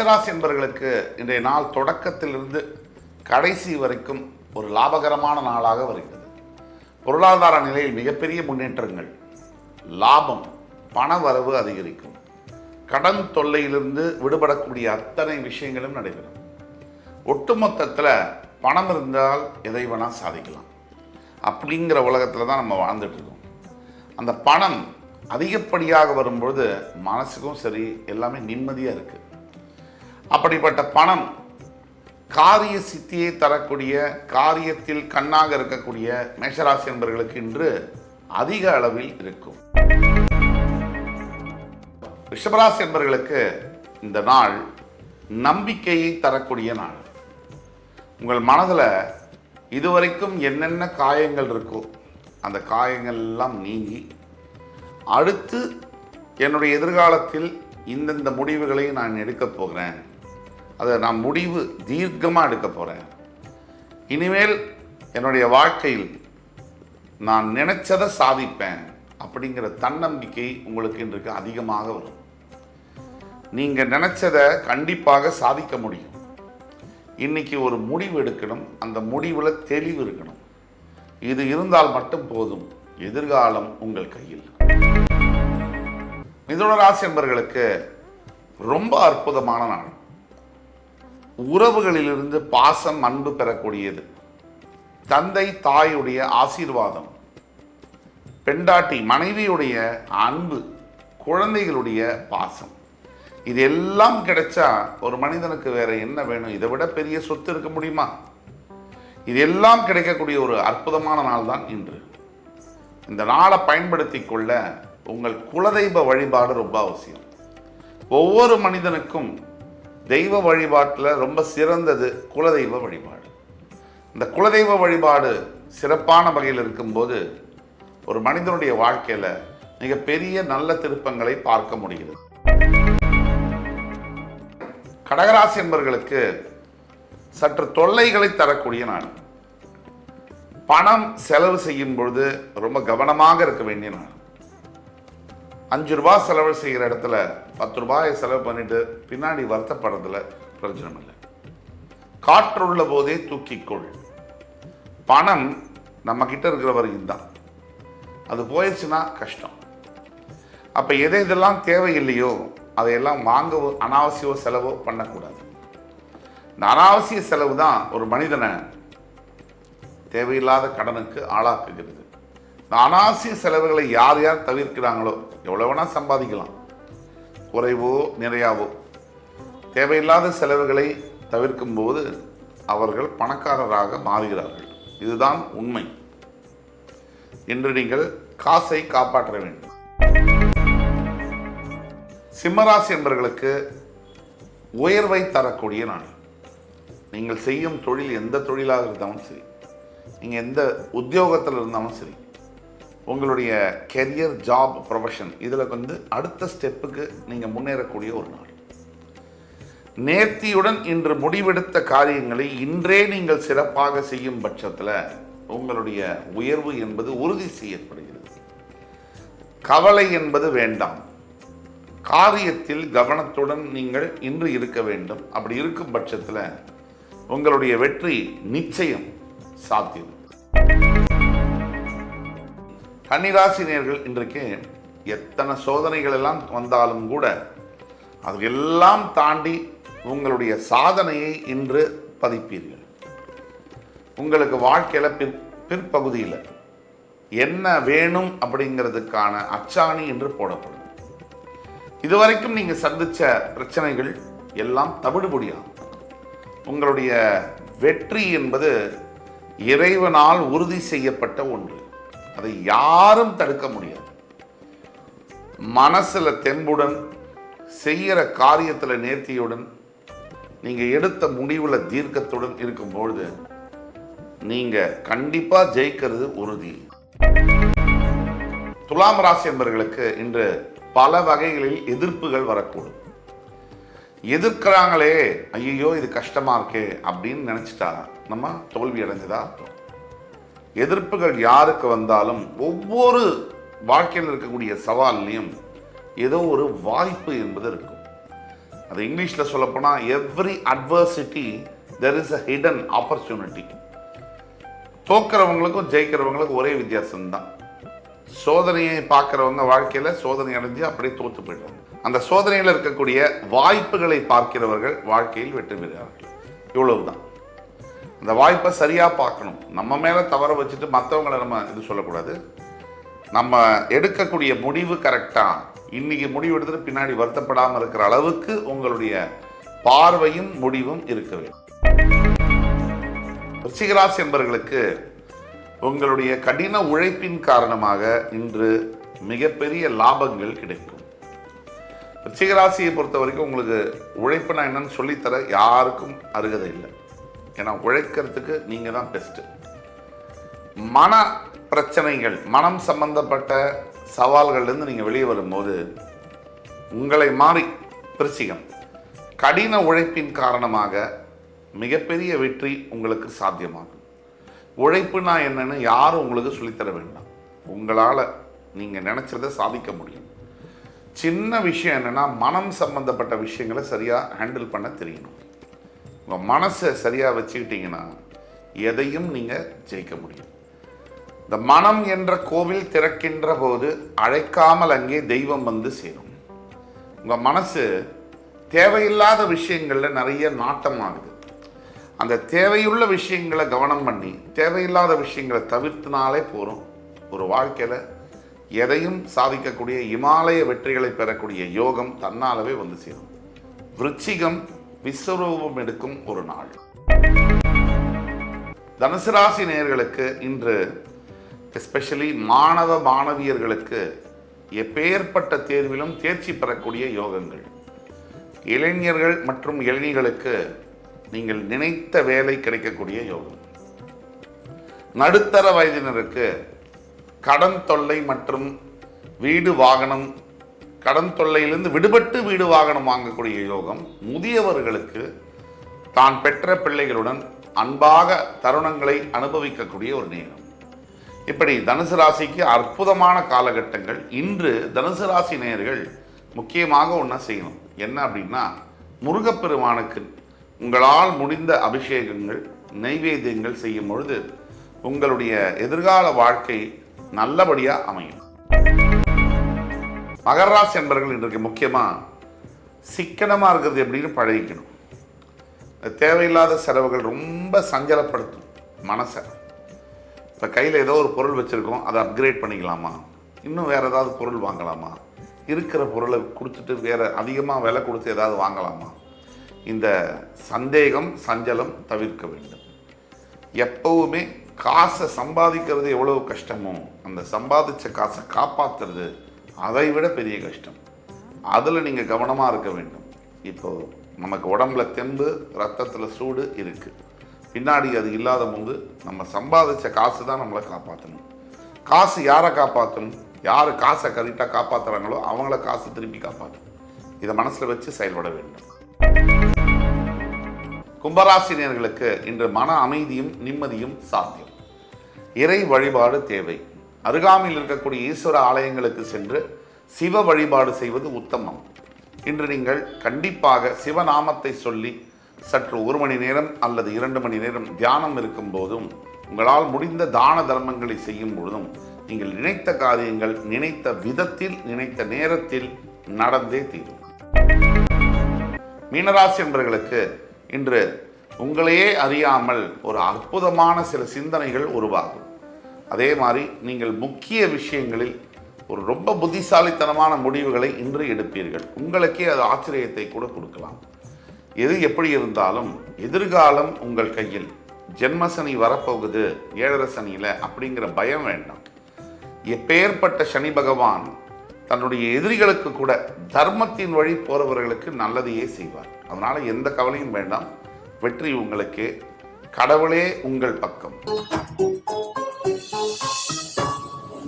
மேஷராசி என்பவர்களுக்கு இன்றைய நாள் தொடக்கத்திலிருந்து கடைசி வரைக்கும் ஒரு லாபகரமான நாளாக வருகிறது. பொருளாதார நிலையில் மிகப்பெரிய முன்னேற்றங்கள், லாபம், பண வரவு அதிகரிக்கும். கடன் தொல்லையிலிருந்து விடுபடக்கூடிய அத்தனை விஷயங்களும் நடைபெறும். ஒட்டுமொத்தத்தில் பணம் இருந்தால் எதை வேணால் சாதிக்கலாம் அப்படிங்கிற உலகத்தில் தான் நம்ம வாழ்ந்துட்டு இருக்கோம். அந்த பணம் அதிகப்படியாக வரும்பொழுது மனசுக்கும் சரி எல்லாமே நிம்மதியாக இருக்குது. அப்படிப்பட்ட பணம் காரிய சித்தியை தரக்கூடிய, காரியத்தில் கண்ணாக இருக்கக்கூடிய மேஷராசி என்பவர்களுக்கு இன்று அதிக அளவில் இருக்கும். ரிஷபராசி என்பவர்களுக்கு இந்த நாள் நம்பிக்கையை தரக்கூடிய நாள். உங்கள் மனதில் இதுவரைக்கும் என்னென்ன காயங்கள் இருக்கோ அந்த காயங்கள் எல்லாம் நீங்கி, அடுத்து என்னுடைய எதிர்காலத்தில் இந்தந்த முடிவுகளை நான் எடுக்கப் போகிறேன், அதை நான் முடிவு தீர்க்கமாக எடுக்க போகிறேன், இனிமேல் என்னுடைய வாழ்க்கையில் நான் நினைச்சதை சாதிப்பேன் அப்படிங்கிற தன்னம்பிக்கை உங்களுக்கு இன்றைக்கு அதிகமாக வரும். நீங்கள் நினைச்சதை கண்டிப்பாக சாதிக்க முடியும். இன்னைக்கு ஒரு முடிவு எடுக்கணும், அந்த முடிவில் தெளிவு இருக்கணும். இது இருந்தால் மட்டும் போதும், எதிர்காலம் உங்கள் கையில். மிதுன ராசி என்பவர்களுக்கு ரொம்ப அற்புதமான நாள். உறவுகளிலிருந்து பாசம், அன்பு பெறக்கூடியது. தந்தை தாயுடைய ஆசீர்வாதம், பெண்டாட்டி மனைவியுடைய அன்பு, குழந்தைகளுடைய பாசம், இது எல்லாம் கிடைச்சா ஒரு மனிதனுக்கு வேற என்ன வேணும்? இதை விட பெரிய சொத்து இருக்க முடியுமா? இது எல்லாம் கிடைக்கக்கூடிய ஒரு அற்புதமான நாள் தான் இன்று. இந்த நாளை பயன்படுத்தி கொள்ள உங்கள் குலதெய்வ வழிபாடு ரொம்ப அவசியம். ஒவ்வொரு மனிதனுக்கும் தெய்வ வழிபாட்டில் ரொம்ப சிறந்தது குலதெய்வ வழிபாடு. இந்த குலதெய்வ வழிபாடு சிறப்பான வகையில் இருக்கும்போது ஒரு மனிதனுடைய வாழ்க்கையில் மிகப்பெரிய நல்ல திருப்பங்களை பார்க்க முடிகிறது. கடகராசி என்பவர்களுக்கு சற்று தொல்லைகளை தரக்கூடிய நாள். பணம் செலவு செய்யும் பொழுது ரொம்ப கவனமாக இருக்க வேண்டிய நாள். 5 ரூபாய் செலவு செய்கிற இடத்துல 10 ரூபாயை செலவு பண்ணிட்டு பின்னாடி வருத்தப்படுறதுல பிரயோஜனம் இல்லை. காற்றுள்ள போதே தூக்கிக்கொள். பணம் நம்ம கிட்ட இருக்கிற வரைக்கும் தான், அது போயிடுச்சுன்னா கஷ்டம். அப்போ எது இதெல்லாம் தேவையில்லையோ அதையெல்லாம் வாங்கவோ அனாவசிய செலவோ பண்ணக்கூடாது. இந்த அனாவசிய செலவு தான் ஒரு மனிதனை தேவையில்லாத கடனுக்கு ஆளாக்குகிறது. இந்த அனாவசிய செலவுகளை யார் யார் தவிர்க்கிறாங்களோ, எவ்வளோ வேணால் சம்பாதிக்கலாம், குறைவோ நிறையாவோ, தேவையில்லாத செலவுகளை தவிர்க்கும் போது அவர்கள் பணக்காரராக மாறுகிறார்கள். இதுதான் உண்மை. இன்று நீங்கள் காசை காப்பாற்ற வேண்டும். சிம்மராசி என்பவர்களுக்கு உயர்வை தரக்கூடிய நாள். நீங்கள் செய்யும் தொழில் எந்த தொழிலாக இருந்தாலும் சரி, நீங்கள் எந்த உத்தியோகத்தில் இருந்தாலும் சரி, உங்களுடைய கெரியர், ஜாப், ப்ரொஃபஷன் இதில் அடுத்த ஸ்டெப்புக்கு நீங்கள் முன்னேறக்கூடிய ஒரு நாள். நேர்த்தியுடன் இன்று முடிவெடுத்த காரியங்களை இன்றே நீங்கள் சிறப்பாக செய்யும் பட்சத்தில் உங்களுடைய உயர்வு என்பது உறுதி செய்யப்படுகிறது. கவலை என்பது வேண்டாம். காரியத்தில் கவனத்துடன் நீங்கள் இன்று இருக்க வேண்டும். அப்படி இருக்கும் பட்சத்தில் உங்களுடைய வெற்றி நிச்சயம் சாத்தியம். கன்னிராசினியர்கள் இன்றைக்கு எத்தனை சோதனைகள் எல்லாம் வந்தாலும் கூட அதையெல்லாம் தாண்டி உங்களுடைய சாதனையை இன்று பதிப்பீர்கள். உங்களுக்கு வாழ்க்கையில் பிற்பகுதியில் என்ன வேணும் அப்படிங்கிறதுக்கான அச்சாணி என்று போடப்படும். இதுவரைக்கும் நீங்கள் சந்தித்த பிரச்சனைகள் எல்லாம் தவிடுபடியாகும். உங்களுடைய வெற்றி என்பது இறைவனால் உறுதி செய்யப்பட்ட ஒன்று. அதை யாரும் தடுக்க முடியாது. மனசில் தெம்புடன், செய்கிற காரியத்தில் நேர்த்தியுடன், நீங்கள் எடுத்த முடிவில் தீர்க்கத்துடன் இருக்கும்பொழுது நீங்கள் கண்டிப்பாக ஜெயிக்கிறது உறுதி. துலாம் ராசி என்பவர்களுக்கு இன்று பல வகைகளில் எதிர்ப்புகள் வரக்கூடும். எதிர்க்கிறாங்களே, ஐயோ இது கஷ்டமா இருக்கே அப்படின்னு நினைச்சிட்டா நம்ம தோல்வி அடைஞ்சதா அர்த்தம். எதிர்ப்புகள் யாருக்கு வந்தாலும் ஒவ்வொரு வாழ்க்கையில் இருக்கக்கூடிய சவால்லையும் ஏதோ ஒரு வாய்ப்பு என்பது இருக்கும். அது இங்கிலீஷில் சொல்லப்போனால் every adversity there is a hidden opportunity. தோக்கிறவங்களுக்கும் ஜெயிக்கிறவங்களுக்கும் ஒரே வித்தியாசம்தான். சோதனையை பார்க்குறவங்க வாழ்க்கையில் சோதனை அடைஞ்சு அப்படியே தோற்று போயிடுவாங்க. அந்த சோதனையில் இருக்கக்கூடிய வாய்ப்புகளை பார்க்கிறவர்கள் வாழ்க்கையில் வெற்றி பெறுகிறார்கள். இவ்வளவுதான். அந்த வாய்ப்பை சரியாக பார்க்கணும். நம்ம மேலே தவற வச்சுட்டு மற்றவங்களை நம்ம இது சொல்லக்கூடாது. நம்ம எடுக்கக்கூடிய முடிவு கரெக்டாக, இன்னைக்கு முடிவு எடுத்துட்டு பின்னாடி வருத்தப்படாமல் இருக்கிற அளவுக்கு உங்களுடைய பார்வையும் முடிவும் இருக்க வேண்டும். விருச்சிகராசி என்பவர்களுக்கு உங்களுடைய கடின உழைப்பின் காரணமாக இன்று மிகப்பெரிய லாபங்கள் கிடைக்கும். விருச்சிகராசியை பொறுத்த வரைக்கும் உங்களுக்கு உழைப்புனா என்னன்னு சொல்லித்தர யாருக்கும் அருகதை இல்லை. ஏன்னா உழைக்கிறதுக்கு நீங்கள் தான் பெஸ்ட்டு. மன பிரச்சனைகள், மனம் சம்பந்தப்பட்ட சவால்கள்லேருந்து நீங்கள் வெளியே வரும்போது உங்களை மாறி விருச்சிகம் கடின உழைப்பின் காரணமாக மிகப்பெரிய வெற்றி உங்களுக்கு சாத்தியமாகும். உழைப்புனா என்னன்னு யாரும் உங்களுக்கு சொல்லித்தர வேண்டாம். உங்களால் நீங்கள் நினச்சதை சாதிக்க முடியும். சின்ன விஷயம் என்னென்னா, மனம் சம்பந்தப்பட்ட விஷயங்களை சரியாக ஹேண்டில் பண்ண தெரியணும். உங்கள் மனசை சரியாக வச்சுக்கிட்டிங்கன்னா எதையும் நீங்கள் ஜெயிக்க முடியும். இந்த மனம் என்ற கோவில் திறக்கின்ற போது அழைக்காமல் அங்கே தெய்வம் வந்து சேரும். உங்கள் மனசு தேவையில்லாத விஷயங்களில் நிறைய நாட்டம் ஆகுது. அந்த தேவையுள்ள விஷயங்களை கவனம் பண்ணி தேவையில்லாத விஷயங்களை தவிர்த்தினாலே போகிறோம். ஒரு வாழ்க்கையில் எதையும் சாதிக்கக்கூடிய இமாலய வெற்றிகளை பெறக்கூடிய யோகம் தன்னாலவே வந்து சேரும். விருச்சிகம் விஸ்வரூபம் எடுக்கும் ஒரு நாள். தனுசு ராசி நேயர்களுக்கு இன்று எஸ்பெஷலி மாணவ மாணவியர்களுக்கு எப்பேற்பட்ட தேர்விலும் தேர்ச்சி பெறக்கூடிய யோகங்கள். இளைஞர்கள் மற்றும் இளைஞர்களுக்கு நீங்கள் நினைத்த வேலை கிடைக்கக்கூடிய யோகம். நடுத்தர வயதினருக்கு கடன் தொல்லை மற்றும் வீடு வாகனம், கடன் தொல்லையிலிருந்து விடுபட்டு வீடு வாகனம் வாங்கக்கூடிய யோகம். முதியவர்களுக்கு தான் பெற்ற பிள்ளைகளுடன் அன்பாக தருணங்களை அனுபவிக்கக்கூடிய ஒரு நேரம். இப்படி தனுசு ராசிக்கு அற்புதமான காலகட்டங்கள். இன்று தனுசு ராசி நேயர்கள் முக்கியமாக ஒன்றா செய்யணும். என்ன அப்படின்னா, முருகப்பெருமானுக்கு உங்களால் முடிந்த அபிஷேகங்கள், நைவேத்தியங்கள் செய்யும் பொழுது உங்களுடைய எதிர்கால வாழ்க்கை நல்லபடியாக அமையும். மகர ராசி என்பவர்கள் இன்றைக்கு முக்கியமாக சிக்கனமாக இருக்கிறது எப்படின்னு பழகிக்கணும். தேவையில்லாத செலவுகள் ரொம்ப சஞ்சலப்படுத்தும் மனசை. இப்போ கையில் ஏதோ ஒரு பொருள் வச்சுருக்கோம், அதை அப்கிரேட் பண்ணிக்கலாமா, இன்னும் வேறு ஏதாவது பொருள் வாங்கலாமா, இருக்கிற பொருளை கொடுத்துட்டு வேறு அதிகமாக விலை கொடுத்து ஏதாவது வாங்கலாமா, இந்த சந்தேகம் சஞ்சலம் தவிர்க்க வேண்டும். எப்பவுமே காசை சம்பாதிக்கிறது எவ்வளவு கஷ்டமோ அந்த சம்பாதிச்ச காசை காப்பாற்றுறது அதை விட பெரிய கஷ்டம். அதில் நீங்கள் கவனமாக இருக்க வேண்டும். இப்போது நமக்கு உடம்புல தெம்பு, ரத்தத்தில் சூடு இருக்குது. பின்னாடி அது இல்லாத போது நம்ம சம்பாதிச்ச காசு தான் நம்மளை காப்பாற்றணும். காசு யாரை காப்பாற்றணும்? யார் காசை கரெக்டாக காப்பாற்றுறாங்களோ அவங்கள காசு திருப்பி காப்பாற்றணும். இதை மனசில் வச்சு செயல்பட வேண்டும். கும்பராசினியர்களுக்கு இன்று மன அமைதியும் நிம்மதியும் சாத்தியம். இறை வழிபாடு தேவை. அருகாமையில் இருக்கக்கூடிய ஈஸ்வர ஆலயங்களுக்கு சென்று சிவ வழிபாடு செய்வது உத்தமம். இன்று நீங்கள் கண்டிப்பாக சிவநாமத்தை சொல்லி சற்று 1 மணி நேரம் அல்லது 2 மணி நேரம் தியானம் இருக்கும் போதும், உங்களால் முடிந்த தான தர்மங்களை செய்யும் பொழுதும் நீங்கள் நினைத்த காரியங்கள் நினைத்த விதத்தில் நினைத்த நேரத்தில் நடந்தே தீரும். மீனராசி என்பவர்களுக்கு இன்று உங்களையே அறியாமல் ஒரு அற்புதமான சில சிந்தனைகள் உருவாகும். அதே மாதிரி நீங்கள் முக்கிய விஷயங்களில் ஒரு ரொம்ப புத்திசாலித்தனமான முடிவுகளை இன்று எடுப்பீர்கள். உங்களுக்கே அது ஆச்சரியத்தை கூட கொடுக்கலாம். எது எப்படி இருந்தாலும் எதிர்காலம் உங்கள் கையில். ஜென்மசனி வரப்போகுது 7.5 சனியில் அப்படிங்கிற பயம் வேண்டாம். எப்பேற்பட்ட சனி பகவான் தன்னுடைய எதிரிகளுக்கு கூட தர்மத்தின் வழி போறவர்களுக்கு நல்லதையே செய்வார். அதனால எந்த கவலையும் வேண்டாம். வெற்றி உங்களுக்கே. கடவுளே உங்கள் பக்கம்.